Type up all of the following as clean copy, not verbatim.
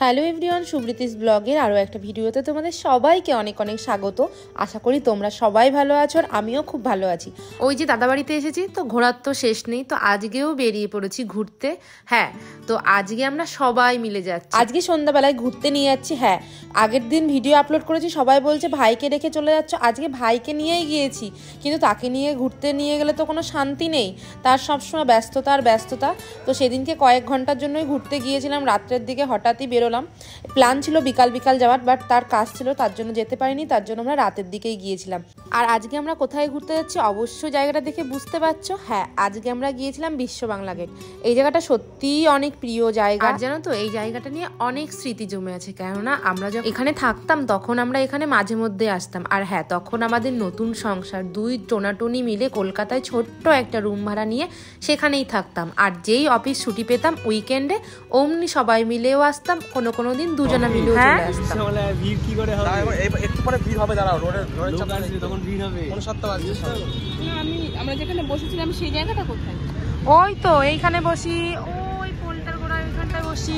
Hello everyone, সুব্রীতিস ব্লগের আরও একটা ভিডিওতে তোমাদের সবাইকে অনেক অনেক স্বাগত। আশা করি তোমরা সবাই ভালো আছো আর আমিও খুব ভালো আছি। ওই যে দাদাবাড়িতে এসেছি তো ঘোরার তো শেষ নেই, তো আজকেও বেরিয়ে পড়েছি ঘুরতে। হ্যাঁ, তো আজকে আমরা সবাই মিলে যাচ্ছি। আজকে সন্ধ্যাবেলায় ঘুরতে নিয়ে যাচ্ছি। হ্যাঁ, আগের দিন ভিডিও আপলোড করেছি, সবাই বলছে ভাইকে রেখে চলে যাচ্ছ। আজকে ভাইকে নিয়েই গিয়েছি, কিন্তু তাকে নিয়ে ঘুরতে নিয়ে গেলে তো কোনো শান্তি নেই, তার সবসময় ব্যস্ততা আর ব্যস্ততা। তো সেদিনকে কয়েক ঘন্টার জন্যই ঘুরতে গিয়েছিলাম, রাত্রের দিকে হঠাৎই বেরোলাম। প্ল্যান ছিল বিকাল বিকাল যাওয়ার, বাট তার কাজ ছিল, তার জন্য যেতে পারিনি, তার জন্য আমরা রাতের দিকেই গিয়েছিলাম। আর আজকে আমরা কোথায় ঘুরতে যাচ্ছি অবশ্যই জায়গাটা দেখে বুঝতে পারছো। হ্যাঁ, আজকে আমরা গিয়েছিলাম বিশ্ব বাংলা গেট। এই জায়গাটা সত্যিই অনেক প্রিয় জায়গা, আর জানো তো এই জায়গাটা নিয়ে অনেক স্মৃতি জমে আছে, কেননা আমরা যখন এখানে থাকতাম তখন আমরা এখানে মাঝে মধ্যে আসতাম। আর হ্যাঁ, তখন আমাদের নতুন সংসার, দুই টোনাটুনি মিলে কলকাতায় ছোট্ট একটা রুম ভাড়া নিয়ে সেখানেই থাকতাম। আর যেই অফিস ছুটি পেতাম উইকেন্ডে, অমনি সবাই মিলেও আসতাম, কোনো দিন দুজনা মিলেও চলে আসতাম। ভিড় কি করে হবে? একটু পরে ভিড় হবে, দাঁড়াও, রোডের চাপে তখন ভিড় হবে। কোন সপ্তাহ বাজছে? আমরা যেখানে বসেছিলাম সেই জায়গাটা কোথায়? ওই তো এইখানে বসি, ওই পোলটার গোড়া এইখানটায় বসি,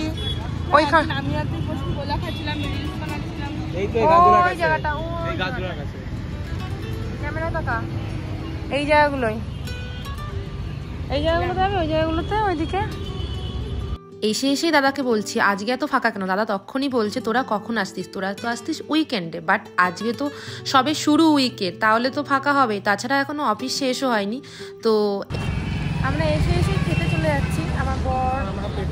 ওইখানে আমি আর তুই বসে গোলা খাচ্ছিলাম, রিলস বানাচ্ছিলাম। এই তো এই গাছগুলোর ওই কাছে, জায়গাটা, এই গাছগুলোর কাছে ক্যামেরা টাকা এই জায়গাগুলোই, এই জায়গাগুলোতে হবে, ওই জায়গাগুলোতে ওইদিকে। এসে দাদাকে বলছি আজকে এত ফাঁকা কেন? দাদা তখনই বলছে তোরা কখন আসতিস, তোরা তো আসতিস উইকেন্ডে, বাট আজকে তো সবে শুরু উইকেন্ড, তাহলে তো ফাঁকা হবে, তাছাড়া এখনো অফিস শেষও হয়নি। তো আমরা এসে খেতে চলে যাচ্ছি। আমার বর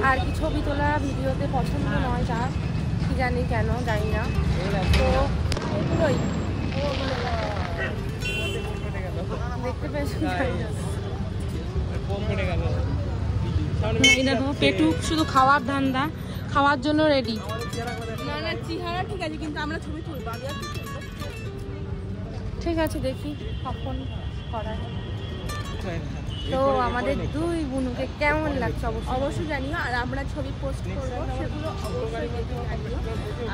আর কি ছবি তোলা ভিডিওতে পছন্দ নয়, যা কি জানি কেন, জানি না। তো এগুলোই দেখতে পেয়েছি, পেটুক শুধু খাওয়ার ধান্দা, খাওয়ার জন্য রেডি। না না, চেহারা ঠিক আছে, কিন্তু আমরা ছবি তুলবো। ঠিক আছে, দেখি কখন করা। তো আমাদের দুই বোনকে কেমন লাগছে অবশ্যই জানিও, আর আমরা ছবি পোস্ট করবো সেগুলো অবশ্যই দেখে জানিও।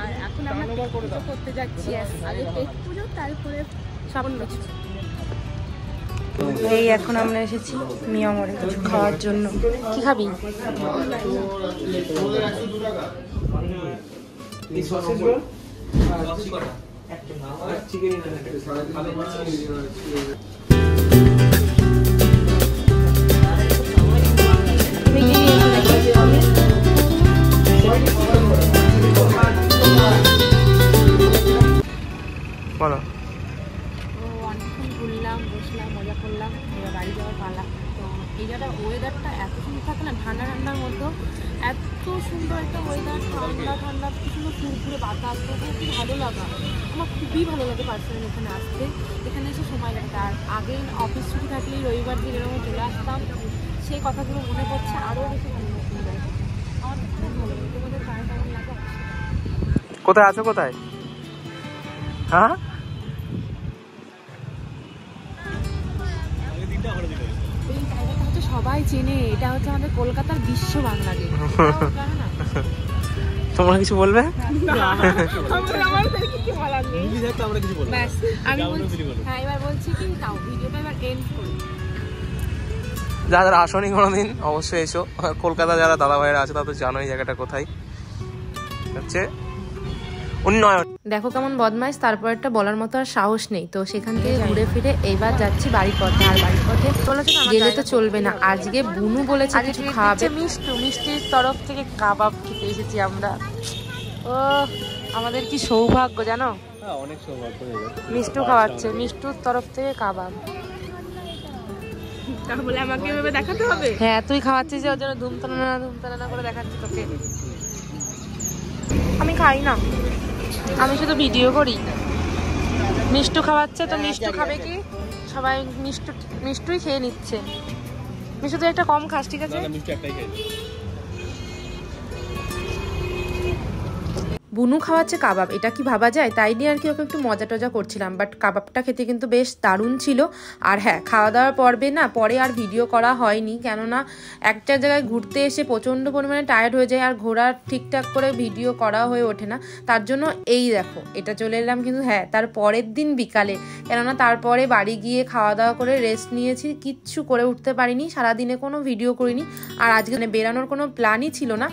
আর এখন আমরা পুজো করতে যাচ্ছি, আগে পেট পুজো, তারপরে সব কিছু। এই এখন আমরা এসেছি মিয়ামরে কিছু খাওয়ার জন্য। কি খাবি? বলো। অনেকক্ষণ ঘুরলাম, বসলাম, মজা করলাম, এবার বাড়ি যাওয়ার পালা। তো এই জায়গাটার ওয়েদারটা এত সুন্দর থাকে না, ঠান্ডা ঠান্ডার মধ্যে এত সুন্দর একটা ওয়েদার, ঠান্ডা ঠান্ডা, কি সুন্দর ফুরফুরে বাতাস, তো খুব ভালো লাগা। আমার খুবই ভালো লাগে পার্সোনালি এখানে আসতে, এখানে এসে সময় লাগবে। আর আগে অফিস ছুটি থাকলেই রবিবার দিন এরকম চলে আসতাম, সেই কথাগুলো মনে পড়ছে, আরও বেশি ভালো লাগছে। আমার খুব ভালো লাগে। তোমাদের কার কেমন লাগে? কোথায় আছো? কোথায়? হ্যাঁ, এই জায়গাটা হচ্ছে সবাই চেনে, এটা হচ্ছে আমাদের কলকাতার বিশ্ব বাংলা গেট। তোমরা কিছু বলবে? যারা আসনি কোনোদিন অবশ্যই এসো। কলকাতা যারা দাদা ভাইয়েরা আছে তাদের জানো এই জায়গাটা কোথায় হচ্ছে উন্নয়ন। দেখো কেমন বদমাইশ, তারপর একটা বলার মতো আর সাহস নেই। তো সেখান থেকে ঘুরে ফিরে এবার যাচ্ছি বাড়ির পথে। আর বাড়ির পথে গেলে তো চলবে না, আজকে বুনু বলেছে কিছু খাওয়াবে। মিষ্টির তরফ থেকে কাবাব খেতে এসেছি আমরা। ও আমাদের কি সৌভাগ্য জানো, অনেক সৌভাগ্য। মিষ্টু খাওয়াচ্ছে, মিষ্টুর তরফ থেকে কাবাব। তাহলে আমাকে এভাবে দেখাতে হবে? হ্যাঁ, তুই খাওয়াচ্ছিস, ওর জন্য ধুমতানা করে দেখাচ্ছি তোকে। আমি খাই না, আমি শুধু ভিডিও করি। মিষ্টু খাওয়াচ্ছে, তো মিষ্টু খাবে কি? সবাই মিষ্টুই খেয়ে নিচ্ছে। মিষ্টু তুই একটা কম খাস, ঠিক আছে? বুনু খাওয়াচ্ছে কাবাব, এটা কি ভাবা যায়? তাই নিয়ে আর কি ওকে একটু মজা টজা করছিলাম, বাট কাবাবটা খেতে কিন্তু বেশ দারুণ ছিল। আর হ্যাঁ, খাওয়া দাওয়ার পরে আর ভিডিও করা হয়নি, কেননা একটা জায়গায় ঘুরতে এসে প্রচণ্ড পরিমাণে টায়ার্ড হয়ে যায়, আর ঘোরার ঠিকঠাক করে ভিডিও করা হয়ে ওঠে না। তার জন্য এই দেখো এটা চলে এলাম, কিন্তু হ্যাঁ তার পরের দিন বিকালে, কেননা তারপরে বাড়ি গিয়ে খাওয়া দাওয়া করে রেস্ট নিয়েছি, কিচ্ছু করে উঠতে পারিনি, সারাদিনে কোনো ভিডিও করিনি। আর আজকে বেরানোর কোনো প্ল্যানই ছিল না,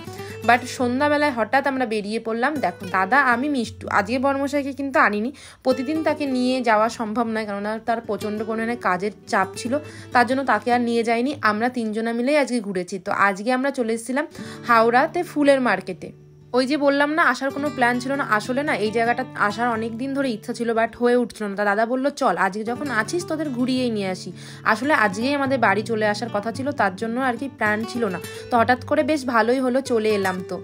বাট সন্ধ্যাবেলায় হঠাৎ আমরা বেরিয়ে পড়লাম। দেখো দাদা, আমি মিষ্টু, আজকে বর্মশাইকে কিন্তু আনিনি, প্রতিদিন তাকে নিয়ে যাওয়া সম্ভব নয়, কেননা তার প্রচণ্ড পরিমাণে কাজের চাপ ছিল, তার জন্য তাকে আর নিয়ে যাইনি। আমরা তিনজনা মিলেই আজকে ঘুরেছি। তো আজকে আমরা চলে এসেছিলাম হাওড়াতে ফুলের মার্কেটে। ওই যে বললাম না আসার কোনো প্ল্যান ছিল না, আসলে না এই জায়গাটা আসার অনেক দিন ধরে ইচ্ছা ছিল, বাট হয়ে উঠছিল না। তা দাদা বললো চল আজকে যখন আছিস তোদের ঘুরিয়েই নিয়ে আসি। আসলে আজকেই আমাদের বাড়ি চলে আসার কথা ছিল, তার জন্য আর কি প্ল্যান ছিল না। তো হঠাৎ করে বেশ ভালোই হলো, চলে এলাম। তো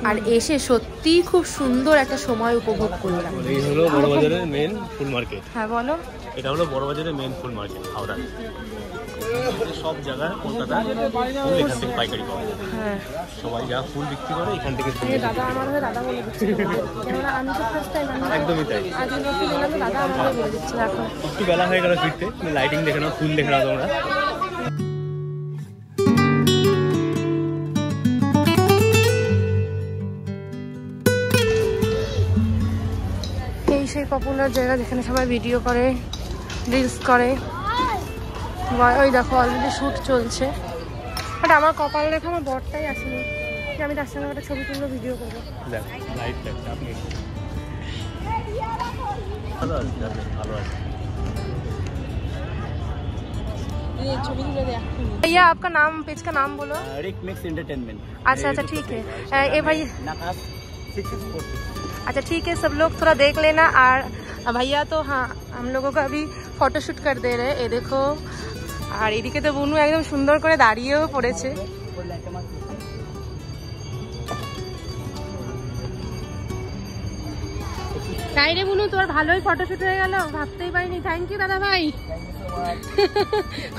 আর এসে সত্যিই খুব সুন্দর একটা সময় উপভোগ করলাম। এই হলো বড়বাজারের মেন ফুল মার্কেট। হ্যাঁ বলো। এটা হলো বড়বাজারের মেন ফুল মার্কেট হাওড়া। সব জায়গায় কলকাতা ফুল এখান থেকে পাইকারি পাওয়া যায়। হ্যাঁ, সবাই যা ফুল বিক্রি করে এখান থেকে ফুল দাদা আমার দাদা বলে দিচ্ছে, কেননা আমি তো ফার্স্ট টাইম একদমই তাই। আজকে যখন এলাম তো দাদা আমাকে বলে দিচ্ছে। এখন একটু বেলা হয়ে গেল ফিরতে, লাইটিং দেখে নাও, ফুল দেখে নাও তোমরা। এই সেই পপুলার জায়গা যেখানে সবাই ভিডিও করে, রিলস করে। ওই দেখো অলরেডি শ্যুট চলছে, বাট আমার কপাল রেখে আমার বরটাই আসেনি, আমি তার সঙ্গে একটা ছবি তুলবো, ভিডিও করবো। भैया आपका नाम, पेज का नाम बोलो। रिक मिक्स एंटरटेनमेंट। अच्छा अच्छा ठीक है। ये भाई अच्छा ठीक है, सब लोग थोड़ा देख लेना। और भैया तो हाँ हम लोगों का अभी फोटोशूट कर दे रहे हैं, ये देखो। আর এদিকে তো বুনু একদম সুন্দর করে দাঁড়িয়েও পড়েছে। তাই রে বুনু, তোর ভালোই ফটোশুট হয়ে গেল, ভাবতেই পারিনি। থ্যাংক ইউ দাদা ভাই,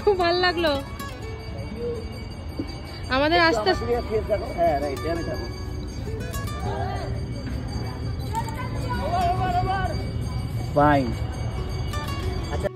খুব ভালো লাগলো। আমাদের আস্তে ফাইন।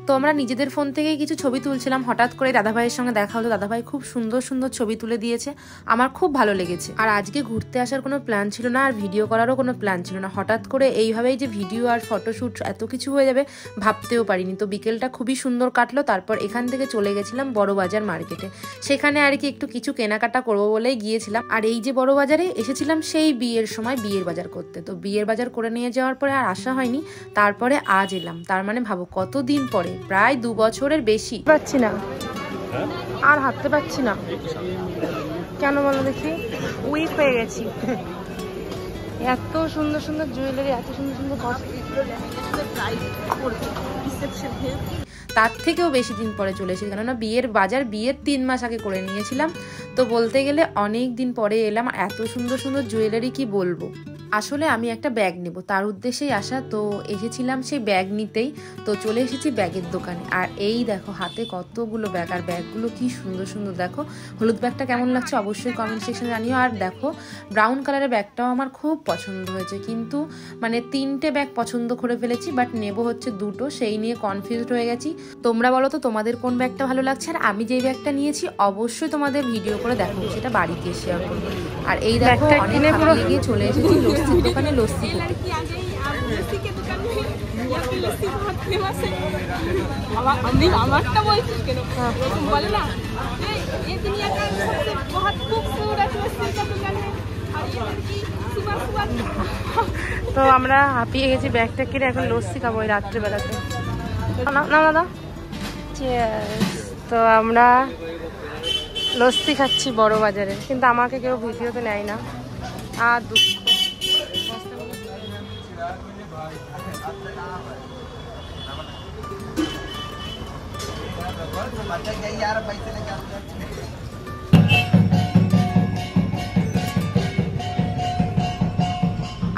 তো আমরা নিজেদের ফোন থেকেই কিছু ছবি তুলছিলাম, হঠাৎ করে দাদাভাইয়ের সঙ্গে দেখা হলো। দাদাভাই খুব সুন্দর সুন্দর ছবি তুলে দিয়েছে, আমার খুব ভালো লেগেছে। আর আজকে ঘুরতে আসার কোনো প্ল্যান ছিল না, আর ভিডিও করারও কোনো প্ল্যান ছিল না। হঠাৎ করে এইভাবেই যে ভিডিও আর ফটোশ্যুট এত কিছু হয়ে যাবে ভাবতেও পারিনি। তো বিকেলটা খুবই সুন্দর কাটলো। তারপর এখান থেকে চলে গেছিলাম বড়বাজার মার্কেটে, সেখানে আর কি একটু কিছু কেনাকাটা করবো বলেই গিয়েছিলাম। আর এই যে বড়বাজারে এসেছিলাম সেই বিয়ের সময় বিয়ের বাজার করতে। তো বিয়ের বাজার করে নিয়ে যাওয়ার পরে আর আসা হয়নি, তারপরে আজ এলাম। তার মানে ভাবো কতদিন পরে, প্রায় 2 বছরের বেশি। পাচ্ছি না আর হাঁটতে পারছি না, কেন বলো দেখি, উইক হয়ে গেছি। এত সুন্দর সুন্দর জুয়েলারি, এত সুন্দর সুন্দর তার থেকেও বেশি দিন পরে চলে এসেছি, কেননা বিয়ের বাজার বিয়ের 3 মাস আগে করে নিয়েছিলাম। তো বলতে গেলে অনেক দিন পরে এলাম। এত সুন্দর সুন্দর জুয়েলারি কি বলবো। আসলে আমি একটা ব্যাগ নেব, তার উদ্দেশ্যেই আসা। তো এসেছিলাম সেই ব্যাগ নিতেই, তো চলে এসেছি ব্যাগের দোকানে। আর এই দেখো হাতে কতগুলো ব্যাগ, আর ব্যাগগুলো কি সুন্দর সুন্দর। দেখো হলুদ ব্যাগটা কেমন লাগছে অবশ্যই কমেন্ট সেকশনে জানিও। আর দেখো ব্রাউন কালারের ব্যাগটাও আমার খুব পছন্দ হয়েছে, কিন্তু মানে 3টে ব্যাগ পছন্দ করে ফেলেছি, বাট নেব হচ্ছে 2টো, সেই নিয়ে কনফিউজড হয়ে গেছি। তোমরা বলো তো তোমাদের কোন ব্যাগটা ভালো লাগছে। আর আমি যেই ব্যাগটা নিয়েছি অবশ্যই তোমাদের ভিডিও করে দেখাবো, সেটা বাড়িতে শেয়ার করবো। আর এই দেখো অনেক গিয়ে চলে এসেছি লস্যির দোকানে লস্যি খেতে। আমারটা বলছিস কেন, বলে না ये दुनिया का सबसे बहुत खूबसूरत लस्सी का दुकान है। তো আমরা হাঁপিয়ে গেছি ব্যাগটা কিনে, এখন লস্যি খাবো ওই রাত্রেবেলাতে। না না দাদা, তো আমরা লস্যি খাচ্ছি বড় বাজারে, কিন্তু আমাকে কেউ ভিডিওতে নেয় না, আর দুঃখ।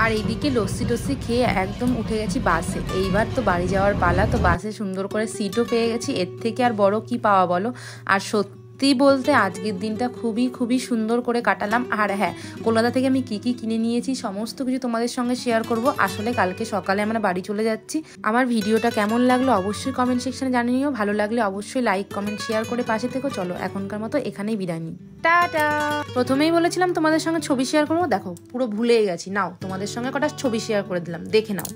আর এইদিকে লস্যি টস্যি খেয়ে একদম উঠে গেছি বাসে। এইবার তো বাড়ি যাওয়ার পালা। তো বাসে সুন্দর করে সিটও পেয়ে গেছি, এর থেকে আর বড় কি পাওয়া বলো। আর সত্যি বলতে আজকের দিনটা খুবই সুন্দর করে কাটালাম। আর হ্যাঁ, কলকাতা থেকে আমি কি কি কিনে নিয়েছি সমস্ত কিছু তোমাদের সঙ্গে শেয়ার করব। আসলে কালকে সকালে আমরা বাড়ি চলে যাচ্ছি। আমার ভিডিওটা কেমন লাগলো অবশ্যই কমেন্ট সেকশনে জানিও। ভালো লাগলে অবশ্যই লাইক কমেন্ট শেয়ার করে পাশে থেকো। চলো এখনকার মতো এখানেই বিদায় নিই, টাটা। প্রথমেই বলেছিলাম তোমাদের সঙ্গে ছবি শেয়ার করবো, দেখো পুরো ভুলেই গেছি। নাও তোমাদের সঙ্গে কটা ছবি শেয়ার করে দিলাম, দেখে নাও।